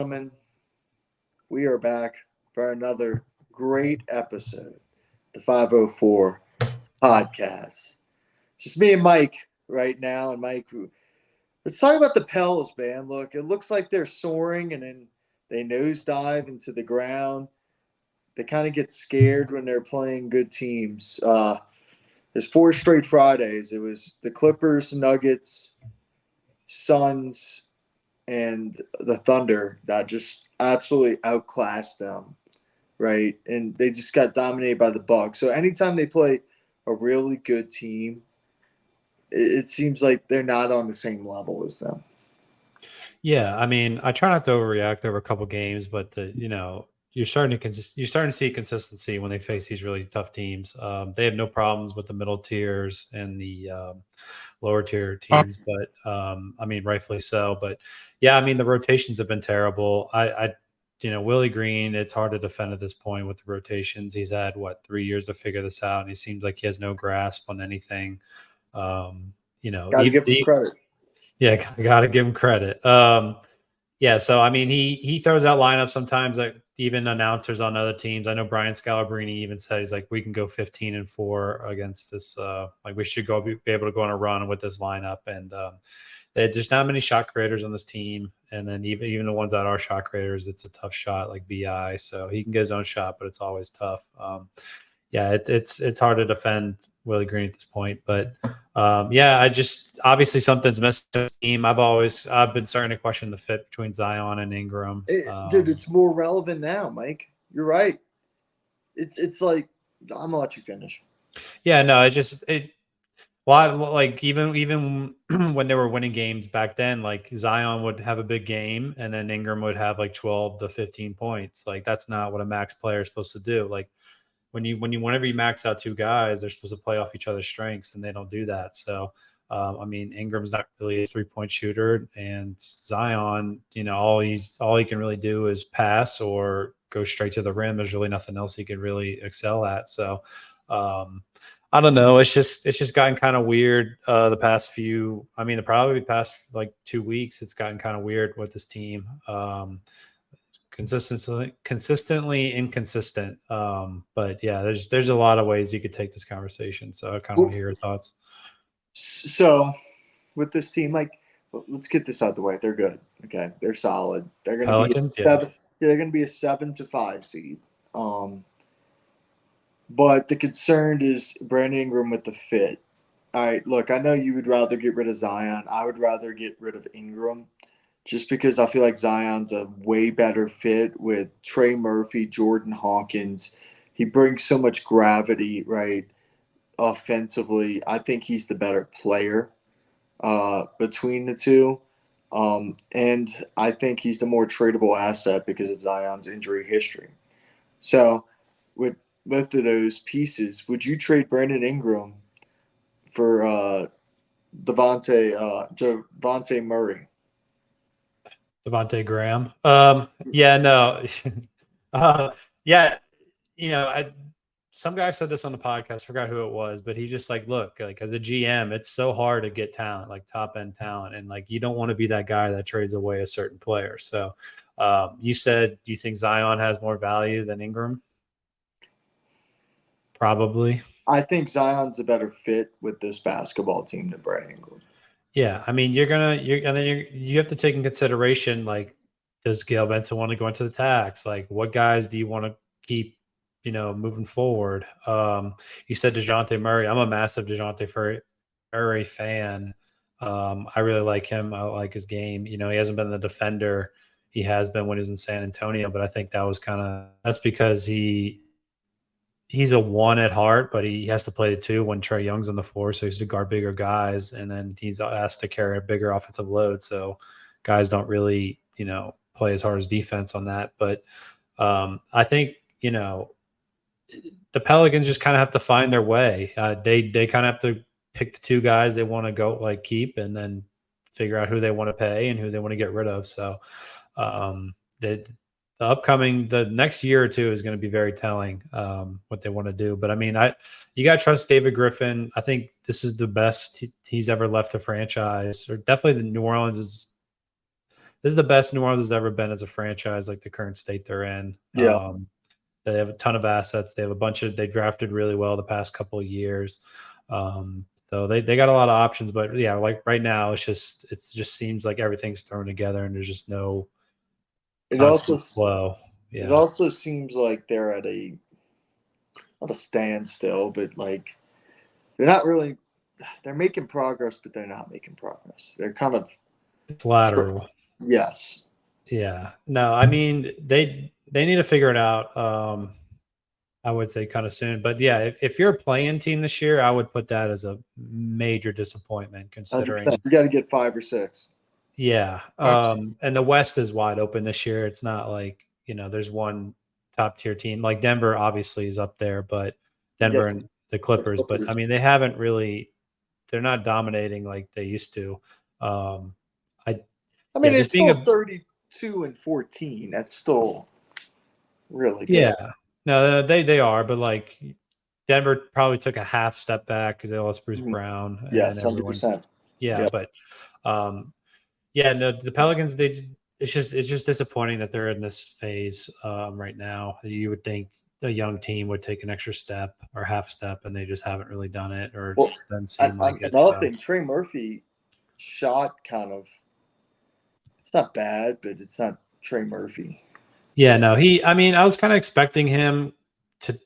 Gentlemen, we are back for another great episode, the 504 podcast. It's just me and Mike right now, and Mike. Let's talk about the Pels, man. Look, it looks like they're soaring, and then they nosedive into the ground. They kind of get scared when they're playing good teams. There's four straight Fridays. It was the Clippers, Nuggets, Suns, and the Thunder that just absolutely outclassed them, right? And they just got dominated by the Bucks. So anytime they play a really good team, it seems like they're not on the same level as them. Yeah, I mean, I try not to overreact over a couple games, but you're starting to see consistency when they face these really tough teams. They have no problems with the middle tiers and the lower tier teams, but I mean, rightfully so. But yeah, I mean, the rotations have been terrible. Willie Green, it's hard to defend at this point with the rotations. He's had 3 years to figure this out, and he seems like he has no grasp on anything. Got to give them credit. Yeah, got to give him credit. Yeah, so I mean, he throws out lineups sometimes that even announcers on other teams. I know Brian Scalabrine even said he's like, we can go 15-4 against this. Like we should be able to go on a run with this lineup. And there's not many shot creators on this team. And then even the ones that are shot creators, it's a tough shot like Bi. So he can get his own shot, but it's always tough. Yeah, it's hard to defend Willie Green at this point, but yeah, I just obviously something's missing in this team. I've been starting to question the fit between Zion and Ingram. Dude, it's more relevant now, Mike. You're right. It's like I'm gonna let you finish. Yeah, no, like even when they were winning games back then, like Zion would have a big game and then Ingram would have like 12 to 15 points. Like that's not what a max player is supposed to do. Like whenever you max out two guys, they're supposed to play off each other's strengths, and they don't do that. So, I mean, Ingram's not really a 3-point shooter, and Zion, all he can really do is pass or go straight to the rim. There's really nothing else he could really excel at. So, I don't know. It's just gotten kind of weird the past few. I mean, probably the past like 2 weeks, it's gotten kind of weird with this team. Consistently inconsistent. But yeah, there's a lot of ways you could take this conversation. So I kind of want to hear your thoughts. So with this team, like, let's get this out of the way. They're good. Okay, they're solid. They're going to be Pelicans, a yeah. seven. Yeah, they're going to be a 7-5 seed. Um, but the concern is Brandon Ingram with the fit. All right, look, I know you would rather get rid of Zion. I would rather get rid of Ingram just because I feel like Zion's a way better fit with Trey Murphy, Jordan Hawkins. He brings so much gravity, right? Offensively, I think he's the better player between the two. And I think he's the more tradable asset because of Zion's injury history. So, with both of those pieces, would you trade Brandon Ingram for Devontae Murray? Devontae Graham. Yeah, no. uh, yeah, some guy said this on the podcast, forgot who it was, but he's just like, look, like as a GM, it's so hard to get talent, like top end talent. And like, you don't want to be that guy that trades away a certain player. So you said, do you think Zion has more value than Ingram? Probably. I think Zion's a better fit with this basketball team than Brandon Ingram. Yeah. I mean, you have to take in consideration, like, does Gail Benson want to go into the tax? Like, what guys do you want to keep, moving forward? You said DeJounte Murray. I'm a massive Murray fan. I really like him. I like his game. He hasn't been the defender he has been when he was in San Antonio, but I think that's because he's a one at heart, but he has to play the two when Trey Young's on the floor. So he's to guard bigger guys, and then he's asked to carry a bigger offensive load. So guys don't really, play as hard as defense on that. But I think, the Pelicans just kind of have to find their way. They kind of have to pick the two guys they want to go keep, and then figure out who they want to pay and who they want to get rid of. So the next year or two is going to be very telling what they want to do. But I mean, you got to trust David Griffin. I think this is the best he's ever left a franchise, or definitely the New Orleans is this is the best New Orleans has ever been as a franchise, like the current state they're in. Yeah. They have a ton of assets. They have they drafted really well the past couple of years. So they got a lot of options, but yeah, like right now, it just seems like everything's thrown together and there's just no It also constant flow. it Yeah. also seems like they're at a not a standstill, but like they're not really they're making progress, but they're not making progress. They're kind of It's lateral. yes. Yeah. No, I mean they need to figure it out. I would say kind of soon. But yeah, if you're a playing team this year, I would put that as a major disappointment 100%. considering You got to get 5 or 6. yeah. And the West is wide open this year. It's not like, there's one top tier team. Like Denver obviously is up there, but Yeah, Denver and the Clippers. But I mean, they're not dominating like they used to. I I mean, yeah, just it's being still a 32-14. That's still really yeah. good. No, they are, but like Denver probably took a half step back because they lost Bruce Mhm. Brown and Yes, everyone. 100%. Yeah, Yeah. but yeah, no, the Pelicans. It's just disappointing that they're in this phase right now. You would think a young team would take an extra step or half step, and they just haven't really done it, or it Well, doesn't seem like it. another So thing, Trey Murphy shot kind of. It's not bad, but it's not Trey Murphy. yeah, no, I mean, I was kind of expecting him to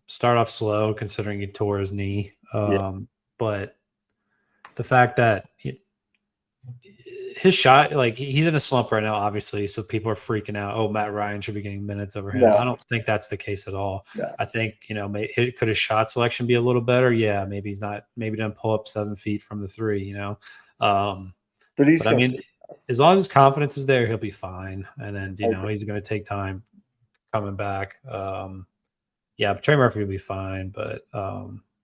start off slow, considering he tore his knee. Yeah. But the fact that his shot, like he's in a slump right now, obviously. So people are freaking out. Oh, Matt Ryan should be getting minutes over him. No. I don't think that's the case at all. No. I think could his shot selection be a little better? Yeah, maybe he's not. Maybe doesn't pull up 7 feet from the three. But he's But I mean, as long as his confidence is there, he'll be fine. And then he's going to take time coming back. Yeah, Trey Murphy will be fine, but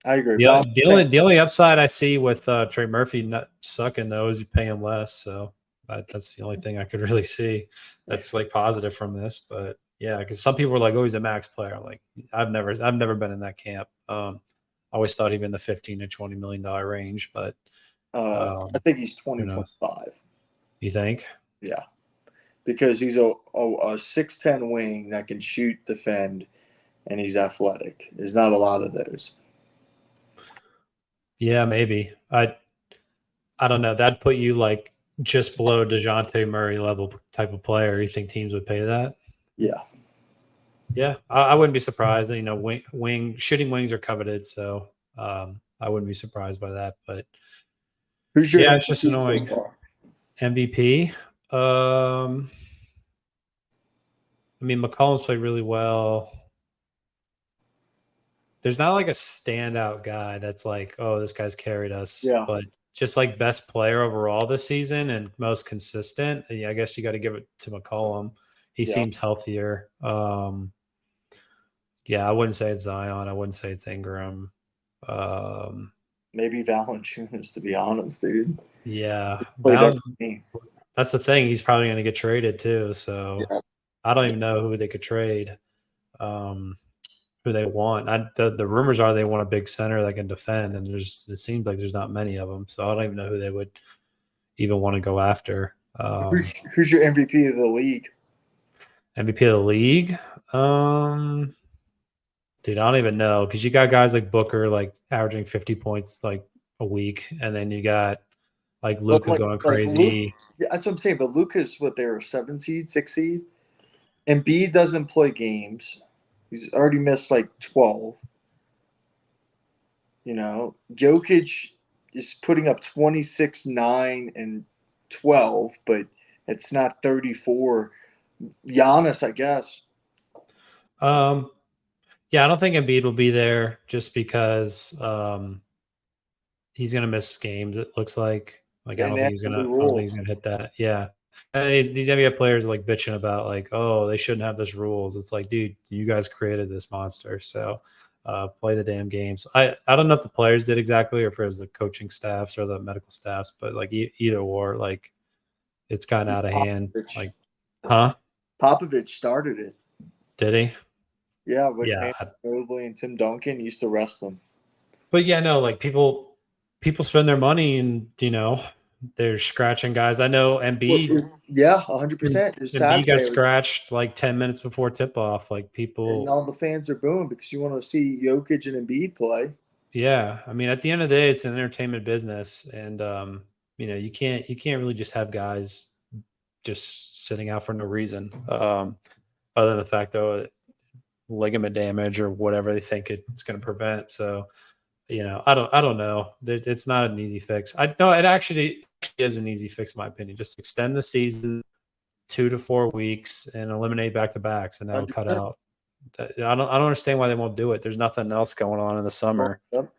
I agree. the only upside I see with Trey Murphy not sucking though is you pay him less. So that's the only thing I could really see that's like positive from this. But yeah, because some people were like, "Oh, he's a max player." I'm like, I've never been in that camp. I always thought he'd be in the $15 to $20 million range, but I think he's who knows? 2025. You think? Yeah, because he's a 6'10" wing that can shoot, defend, and he's athletic. There's not a lot of those. Yeah, maybe. I don't know. That'd put you like just below DeJounte Murray level type of player. You think teams would pay that? Yeah. Yeah, I wouldn't be surprised. Shooting wings are coveted, so I wouldn't be surprised by that. But Who's your yeah, it's just MVP annoying. so far? MVP. I mean, McCollum's played really well. There's not like a standout guy that's like, oh, this guy's carried us. Yeah. But just like best player overall this season and most consistent. I guess you got to give it to McCollum. He seems healthier. Yeah, I wouldn't say it's Zion. I wouldn't say it's Ingram. Maybe Valanciunas, to be honest, dude. Yeah, That's the thing. He's probably going to get traded too. So I don't even know who they could trade. Who they want? The rumors are they want a big center that can defend, and it seems like there's not many of them. So I don't even know who they would even want to go after. Who's your MVP of the league? MVP of the league? Dude, I don't even know because you got guys like Booker like averaging 50 points like a week, and then you got like Luka going crazy. Yeah, that's what I'm saying. But Luka's what they're a 7 seed, 6 seed. Embiid doesn't play games. He's already missed like 12. Jokic is putting up 26, 9, and 12, but it's not 34. Giannis, I guess. Yeah, I don't think Embiid will be there just because he's going to miss games. It looks like I don't think he's going to hit that. Yeah. And these NBA players are like bitching about like, oh, they shouldn't have this rules. It's like, dude, you guys created this monster, so play the damn games. I don't know if the players did exactly or if it was the coaching staffs or the medical staffs, but like either or, like it's gotten out of hand. Like, huh? Popovich started it. Did he? Yeah, with Mobley and Tim Duncan used to wrest them. But yeah, no, like people spend their money and they're scratching guys. I know Embiid. Yeah, 100%. This Embiid got Saturday, scratched like 10 minutes before tip off. Like and people, all the fans are booing because you want to see Jokic and Embiid play. yeah. I mean, at the end of the day, it's an entertainment business, and you can't really just have guys just sitting out for no reason. Other than the fact though, ligament damage or whatever they think it's going to prevent. So I don't know. It's not an easy fix. I know it actually is an easy fix, in my opinion. Just extend the season 2 to 4 weeks and eliminate back to backs, and that'll cut 100%. out. I don't understand why they won't do it. There's nothing else going on in the summer. Yep.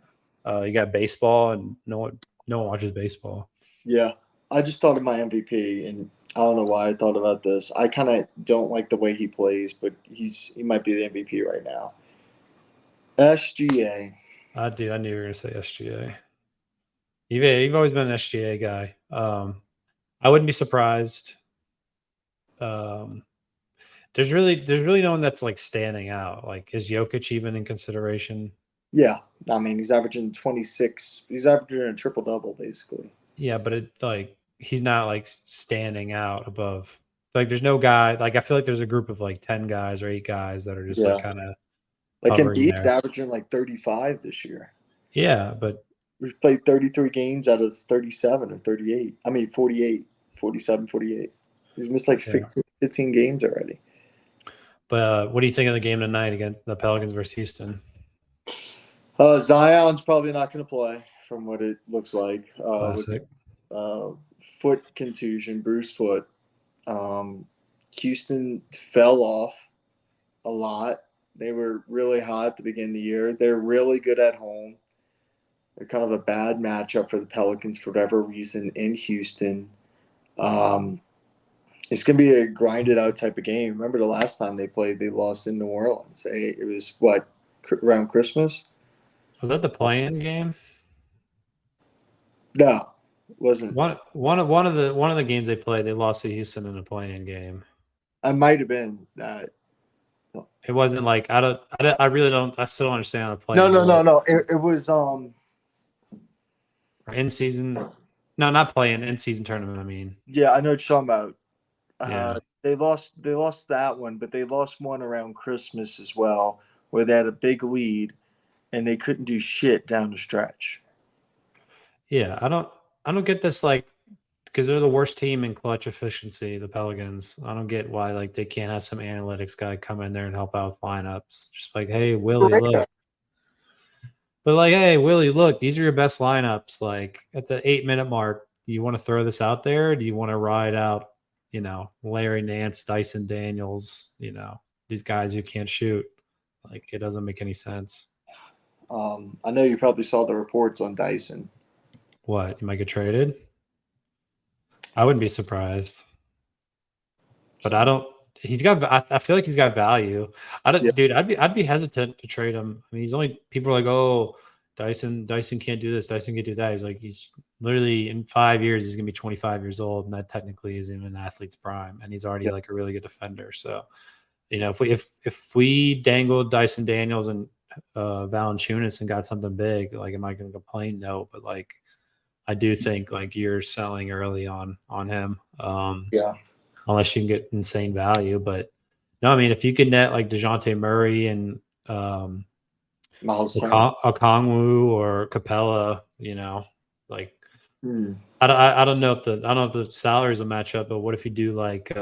You got baseball, and no one watches baseball. Yeah. I just thought of my MVP, and I don't know why I thought about this. I kind of don't like the way he plays, but he might be the MVP right now. SGA. Dude, I knew you were gonna say SGA. You've always been an SGA guy. I wouldn't be surprised. Um, there's really no one that's like standing out. Like, is Jokic even in consideration? Yeah. I mean, he's averaging 26. He's averaging a triple double, basically. Yeah, but he's not like standing out above. Like, there's no guy. Like, I feel like there's a group of like 10 guys or 8 guys that are just like Yeah. kind of Like hovering Embiid's there. averaging like 35 this year. Yeah, but We've played 33 games out of 37 or 38. I mean, 48, 47, 48. He's missed like yeah. 15 games already. But what do you think of the game tonight against the Pelicans versus Houston? Zion's probably not going to play from what it looks like. With Classic. foot contusion, bruised foot. Houston fell off a lot. They were really hot at the beginning of the year. They're really good at home. They're kind of a bad matchup for the Pelicans for whatever reason in Houston. Um, it's going to be a grinded out type of game. Remember the last time they played, they lost in New Orleans. It was what, around Christmas? Was that the play-in game? No, it wasn't. One of the games they played, they lost to Houston in a play-in game. I might have been that. It wasn't like I really don't. I still don't understand how the No, play-in no, no, works. no. It was Or in season. No, not play-in. In season tournament. I mean. yeah, I know what you're talking about. Yeah. They lost that one, but they lost one around Christmas as well, where they had a big lead and they couldn't do shit down the stretch. Yeah. I don't get this, like, because they're the worst team in clutch efficiency, the Pelicans. I don't get why like they can't have some analytics guy come in there and help out with lineups. Just like, hey, Willie, look. But like, hey, Willie, look, these are your best lineups. Like at the 8-minute mark, do you want to throw this out there? Or do you want to ride out, Larry Nance, Dyson Daniels, these guys who can't shoot? Like, it doesn't make any sense. I know you probably saw the reports on Dyson. What? You might get traded? I wouldn't be surprised. But I don't. He's got. I feel like he's got value. I don't, Yeah, dude. I'd be hesitant to trade him. I mean, he's only people are like, oh, Dyson can't do this. Dyson can't do that. He's literally in 5 years he's gonna be 25 years old, and that technically is in an athlete's prime, and he's already yeah, like a really good defender. So, if we dangled Dyson Daniels and Valanciunas and got something big, like, am I gonna complain? No, but like, I do think like you're selling early on him. yeah. Unless you can get insane value. But no, I mean, if you can net like DeJounte Murray and Miles Turner. Okongwu or Capella, like Hmm. I don't know if the salaries will match up, but what if you do like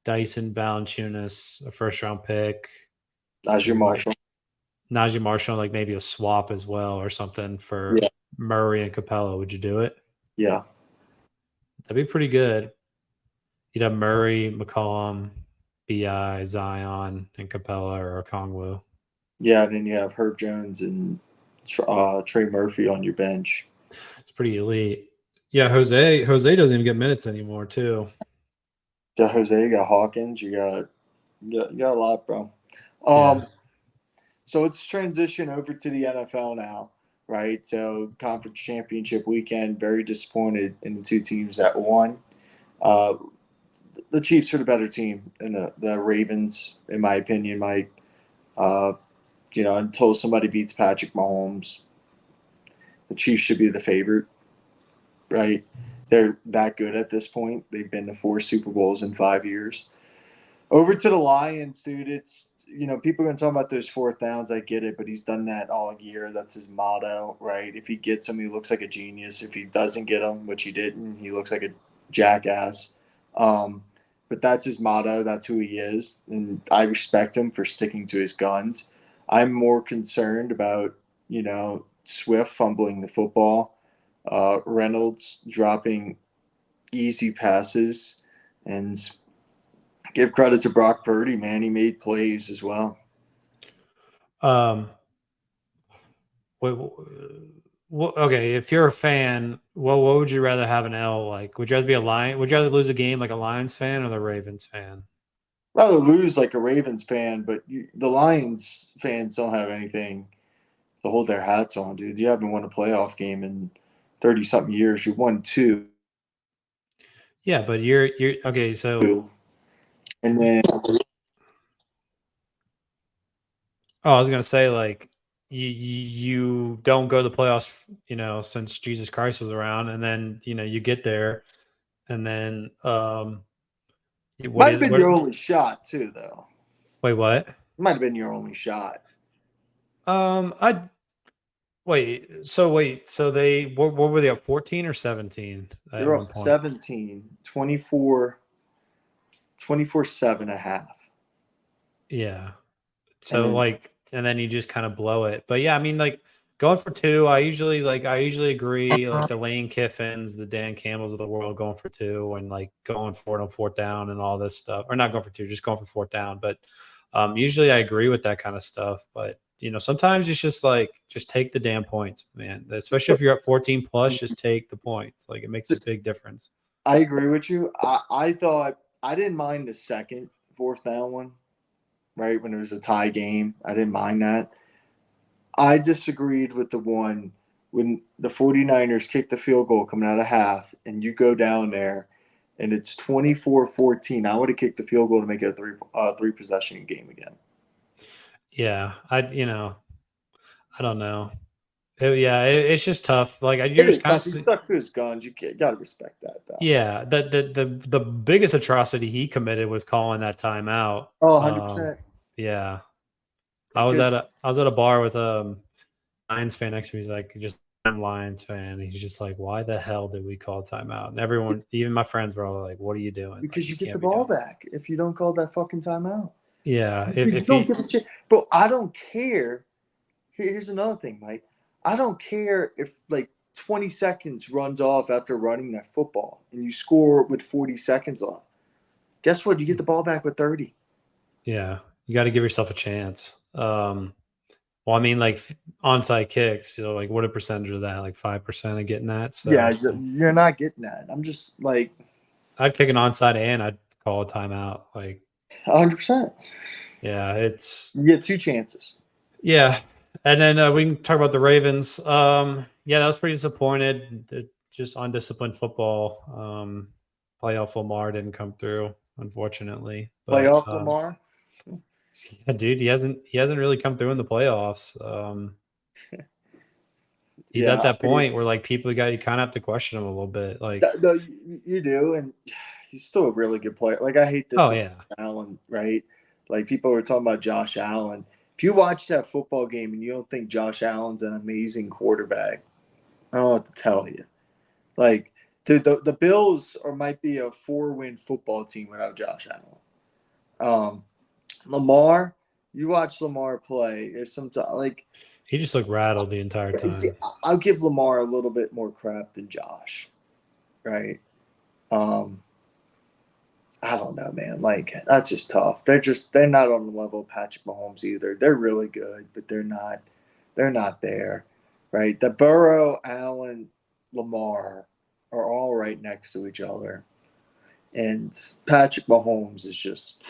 Dyson Valanciunas, a first round pick, As your maybe like Marshall. Najee Marshall, like maybe a swap as well or something for Yeah, Murray and Capella? Would you do it? yeah, That'd be pretty good. You'd have Murray, McCollum, Bi, Zion, and Capella or Okongwu. yeah. And then you have Herb Jones and Trey Murphy on your bench. It's pretty elite. Yeah, Jose doesn't even get minutes anymore, too. You got Jose, you got Hawkins, you got a lot, bro. Yeah. So let's transition over to the NFL now, right? So conference championship weekend, very disappointed in the two teams that won. Uh, the Chiefs are the better team than the Ravens, in my opinion, Mike. Uh, until somebody beats Patrick Mahomes, the Chiefs should be the favorite. right? They're that good at this point. They've been to 4 Super Bowls in 5 years. Over to the Lions, dude. It's people are gonna talk about those fourth downs. I get it, but he's done that all year. That's his motto, right? If he gets them, he looks like a genius. If he doesn't get them, which he didn't, he looks like a jackass. Um, but that's his motto. That's who he is, and I respect him for sticking to his guns. I'm more concerned about Swift fumbling the football, Reynolds dropping easy passes, and give credit to Brock Purdy, man. He made plays as well. Um, okay, if you're a fan, what would you rather have an L like? Would you rather be a Lion? Would you rather lose a game like a Lions fan or the Ravens fan? Rather lose like a Ravens fan, but the Lions fans don't have anything to hold their hats on, dude. You haven't won a playoff game in 30 something years. You won two. Yeah, but you're okay. So, And then I was gonna say like you don't go to the playoffs, since Jesus Christ was around, and then you get there, and then what might have is been what? your only shot, too, though. Wait, what? Might have been your only shot. I wait. So they what were they up 14 or 17 at You're one up point? 17, 24, 24-7 a half. Yeah. And So then like, and then you just kind of blow it. But yeah, I mean, like going for two, I usually agree. Like the Lane Kiffins, the Dan Campbells of the world going for two, and like going for it on fourth down and all this stuff, or not going for two, just going for fourth down. But usually I agree with that kind of stuff. But sometimes it's just like just take the damn points, man. Especially if you're at 14 plus, just take the points. Like it makes a big difference. I agree with you. I thought I didn't mind the second fourth down one, right? When it was a tie game. I didn't mind that. I disagreed with the one when the 49ers kick the field goal coming out of half and you go down there and it's 24-14. I would have kicked the field goal to make it a three possession game again. Yeah, I don't know. Yeah, it's just tough. Like you're It just is tough. He constantly. stuck to his guns. You got to respect that, though. Yeah, the biggest atrocity he committed was calling that timeout. Oh, 100%. Yeah, Because I was at a bar with Lions fan next to me. He's like, just I'm Lions fan. He's just like, why the hell did we call timeout? And everyone, even my friends, were all like, "What are you doing? Like, because you you get the can't be ball doing." back if you don't call that fucking timeout. Yeah, Dude, you if don't he, give a shit. Bro, I don't care. Here's another thing, Mike. I don't care if like 20 seconds runs off after running that football and you score with 40 seconds left. Guess what? You get the ball back with 30. yeah, you got to give yourself a chance. Well, I mean, like onside kicks. Like what a percentage of that? Like 5% of getting that. Yeah, So you're not getting that. I'm just like I'd kick an onside and I'd call a timeout. Like, 100%. yeah, it's You get two chances. yeah. And then we can talk about the Ravens. Yeah, that was pretty disappointed. Just undisciplined football. Playoff Lamar didn't come through, unfortunately. But Playoff Lamar. yeah, dude, he hasn't really come through in the playoffs. He's at Yeah, that point where like people you kind of have to question him a little bit. Like, no, you do, and he's still a really good player. Like I hate this oh with yeah, Allen, right? Like people were talking about Josh Allen. If you watch that football game and you don't think Josh Allen's an amazing quarterback, I don't know what to tell you. Like, dude, the Bills might be a 4-win football team without Josh Allen. Lamar, you watch Lamar play. There's some like he just looked rattled the entire see, time. I'll give Lamar a little bit more crap than Josh, right? Um, I don't know, man. Like that's just tough. They're not on the level of Patrick Mahomes either. They're really good, but they're not there, right? The Burrow, Allen, Lamar are all right next to each other, and Patrick Mahomes is just.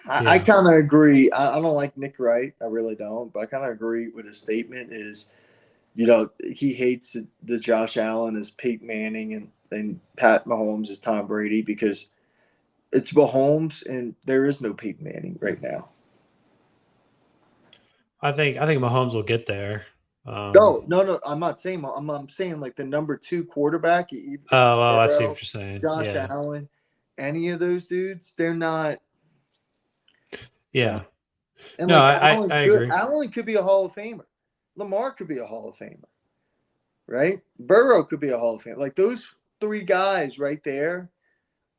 I Yeah, kind of agree. I don't like Nick Wright. I really don't, but I kind of agree with his statement. Is he hates the Josh Allen as Peyton Manning and Pat Mahomes as Tom Brady because it's Mahomes, and there is no Peyton Manning right now. I think Mahomes will get there. No. I'm not saying. I'm saying like the number 2 quarterback. I see what Burrow, you're saying. Josh Yeah, Allen, any of those dudes, they're not. yeah. And No, like I Allen's good. agree. Allen could be a Hall of Famer. Lamar could be a Hall of Famer, right? Burrow could be a Hall of Famer. Like those 3 guys right there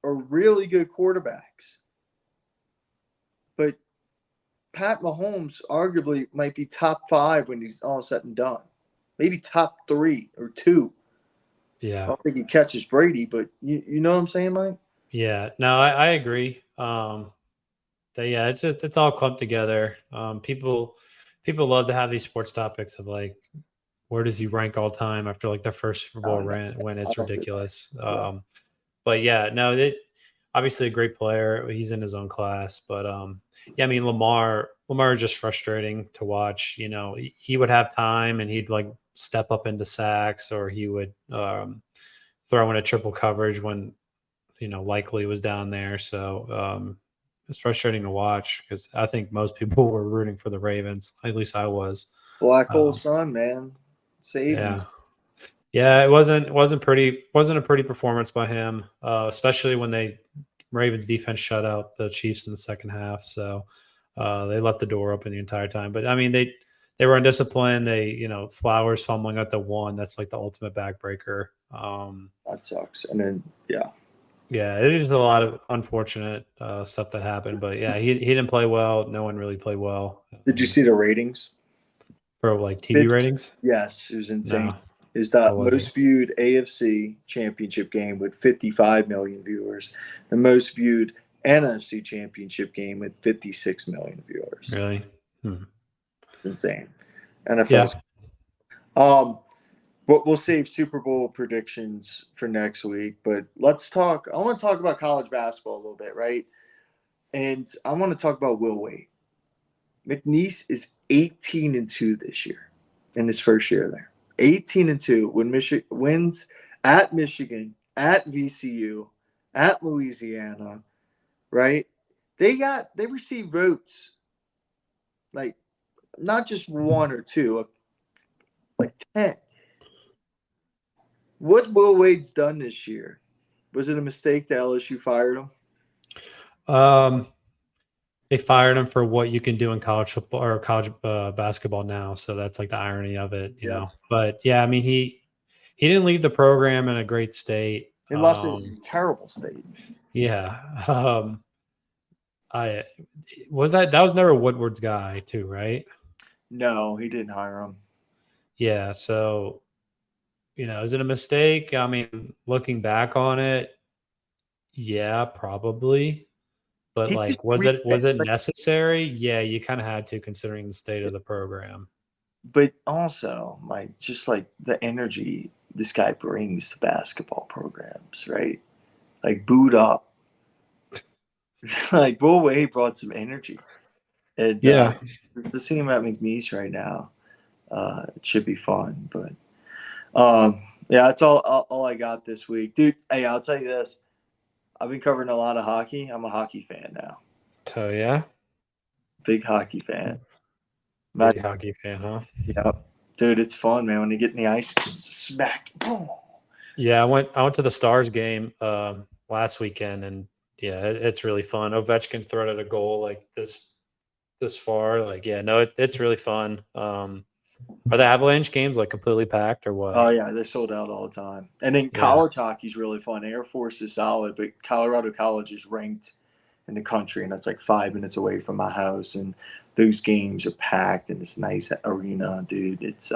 are really good quarterbacks. But Pat Mahomes arguably might be top 5 when he's all said and done. Maybe top 3 or 2. I Yeah, don't think he catches Brady, but you know what I'm saying, Mike? yeah. No, I agree. Yeah, it's all clumped together. People love to have these sports topics of like, where does he rank all time after like the first Super Bowl No, when I it's don't do that. ridiculous. Yeah. But yeah, no, it obviously a great player. He's in his own class, but yeah, I mean Lamar is just frustrating to watch. You know, he would have time and he'd like step up into sacks, or he would throw in a triple coverage when likely was down there. So it's frustrating to watch because I think most people were rooting for the Ravens. At least I was. Black hole Um, sun, man. Save me. yeah, yeah, it wasn't a pretty performance by him, especially when they Ravens defense shut out the Chiefs in the second half. So they left the door open the entire time. But I mean, they were undisciplined. Flowers fumbling at the one. That's like the ultimate backbreaker. That sucks. And then yeah. Yeah, it is a lot of unfortunate stuff that happened. But yeah, he didn't play well. No one really played well Did you see the ratings? for like TV ratings. Yes, it was insane. No, Is the what was it? most viewed AFC championship game with 55 million viewers, the most viewed NFC championship game with 56 million viewers. Really? Hmm. Insane. NFL. Yeah. Um, but we'll save Super Bowl predictions for next week. But let's talk. I want to talk about college basketball a little bit, right? And I want to talk about Will Wade. McNeese is 18-2 this year in his first year there. 18-2 when Michigan wins at Michigan, at VCU, at Louisiana, right? They received votes like not just 1 or 2, like 10. What Will Wade's done this year? Was it a mistake that LSU fired him? Um, they fired him for what you can do in college football or college basketball now. So that's like the irony of it, you Yeah. know. But yeah, I mean he didn't leave the program in a great state. He left it in a terrible state. Yeah. I that was never Woodward's guy too, right? No, he didn't hire him. Yeah. So is it a mistake? I mean, looking back on it, yeah, probably. But He just like, was it necessary? Yeah, you kind of had to, considering the state of the program. but also like just like the energy this guy brings to basketball programs, right? Like boot up. Like Will Wade brought some energy. And Yeah. it's the same at McNeese right now. It should be fun, but yeah, that's all I got this week, dude. Hey, I'll tell you this: I've been covering a lot of hockey. I'm a hockey fan now, So yeah, big hockey fan. big hockey fan, huh? Yeah, dude, it's fun, man. When you get in the ice, smack, boom. Yeah, I went to the Stars game last weekend, and yeah, it's really fun. Ovechkin threaded a goal like this far. Like, yeah, no, it's really fun. Are the Avalanche games like completely packed or Oh what? yeah, they're sold out all the time. And then Yeah, college hockey's really fun. Air Force is solid, but Colorado College is ranked in the country, and that's like 5 minutes away from my house. And those games are packed in this nice arena, dude. It's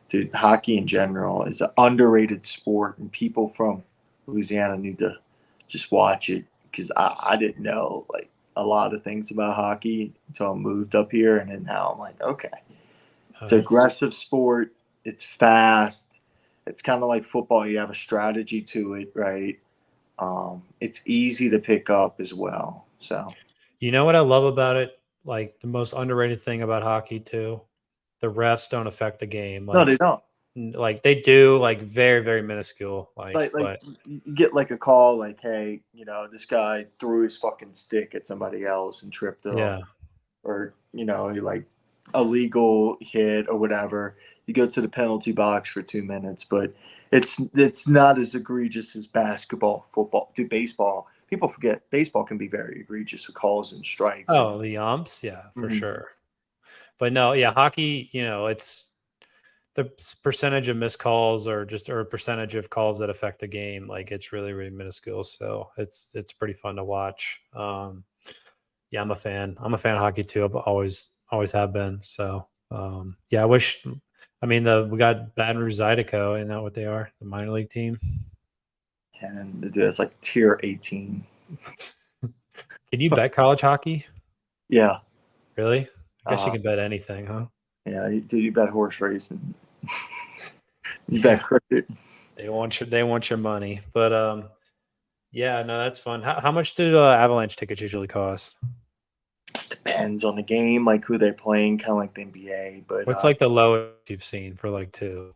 dude, hockey in general is an underrated sport, and people from Louisiana need to just watch it because I didn't know like a lot of things about hockey until I moved up here, and then now I'm like, okay, it's an that's aggressive sport. It's fast. It's kind of like football. You have a strategy to it, right? It's easy to pick up as well. So what I love about it. Like the most underrated thing about hockey too, the refs don't affect the game. no, they don't. Like they do, like very very minuscule. Like But you get like a call like, hey, this guy threw his fucking stick at somebody else and tripped them, yeah, or he like a legal hit or whatever, you go to the penalty box for 2 minutes. But it's not as egregious as basketball, football, baseball. People forget baseball can be very egregious with calls and strikes. Oh, the umps, yeah, for Mhm. sure. But no, yeah, hockey, it's the percentage of missed calls or percentage of calls that affect the game. Like it's really, really minuscule. So it's pretty fun to watch. Yeah, I'm a fan. I'm a fan of hockey too. I've always have been. So yeah, we got Baton Rouge Zydeco, isn't that what they are? The minor league team. And it's like tier 18. Can you bet college hockey? Yeah. Really? I guess you Uh, can bet anything, huh? yeah. You bet horse racing. You bet Yeah. cricket. They want your money. But yeah, no, that's fun. How much do Avalanche tickets usually cost? Depends on the game, like who they're playing, kind of like the NBA. But What's like the lowest you've seen for like two?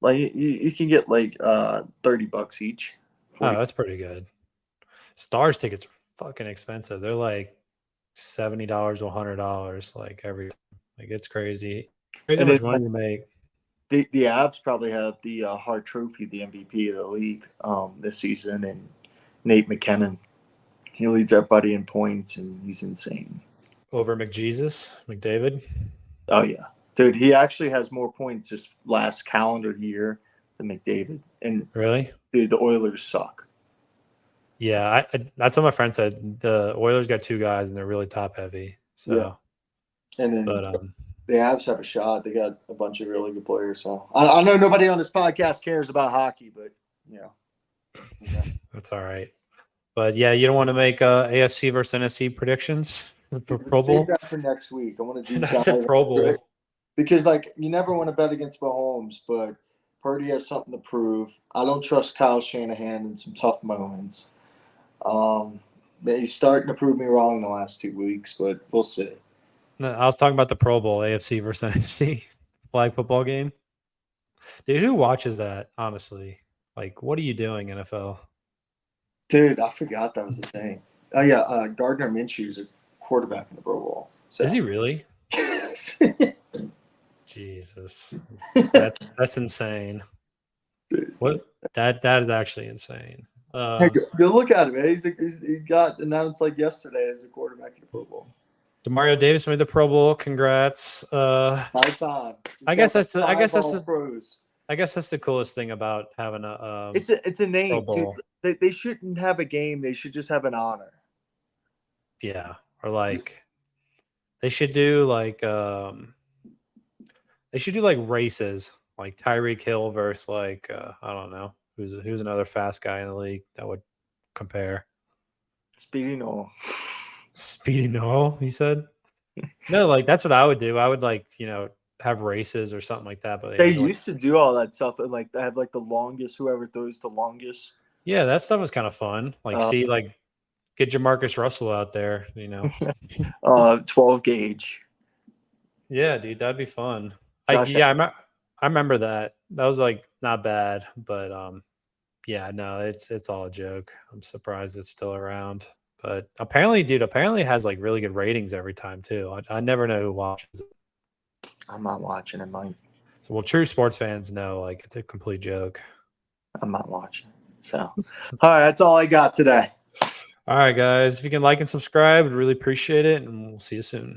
like you can get like $30 each. Oh, 40. that's pretty good. Stars tickets are fucking expensive. They're like $70 to $100, like it's crazy. Crazy how And much then money you make. the Avs probably have the Hart Trophy, the MVP of the league this season, and Nate McKinnon. He leads everybody in points, and he's insane. Over McDavid. Oh yeah, dude, he actually has more points this last calendar year than McDavid. And Really? dude, the Oilers suck. Yeah, that's what my friend said. The Oilers got two guys and they're really top heavy. Yeah, So, and then but the Avs have a shot. They got a bunch of really good players. So I know nobody on this podcast cares about hockey, but you know, that's all right. But yeah, you don't want to make AFC versus NFC predictions for Pro save Bowl. that for next week. I want to deep I said dive Pro into it. Bowl. Because like you never want to bet against Mahomes, but Purdy has something to prove. I don't trust Kyle Shanahan in some tough moments. But he's starting to prove me wrong the last 2 weeks, but we'll see. No, I was talking about the Pro Bowl, AFC versus NFC flag football game. Dude, who watches that? Honestly, like, what are you doing, NFL? Dude, I forgot that was a thing. Oh yeah, Gardner Minshew's a quarterback in the Pro Bowl. So. Is he really? Dude, Jesus, that's insane. What that is actually insane. hey, go look at him, man. He got announced like yesterday as a quarterback in the Pro Bowl. Demario Davis made the Pro Bowl. Congrats. My time. I guess that's the pros. I guess that's the coolest thing about having a It's a name, Pro Bowl. dude. They shouldn't have a game. They should just have an honor. Yeah, or like they should do like races, like Tyreek Hill versus like I don't know who's another fast guy in the league that would compare. Speedy Noel. Speedy Noel, he said. No, like that's what I would do. I would have races or something like that. But They used to do all that stuff. And, like they have like the longest, whoever throws the longest. yeah, that stuff was kind of fun. Like get Jamarcus Russell out there, 12 gauge. Yeah, dude, that'd be fun. I remember that. That was like not bad, but yeah, no, it's all a joke. I'm surprised it's still around. But apparently it has like really good ratings every time too. I never know who watches it. I'm not watching it, Mike. So, well, true sports fans know like it's a complete joke. I'm not watching. So, all right, that's all I got today. All right, guys. If you can like and subscribe, we'd really appreciate it, and we'll see you soon.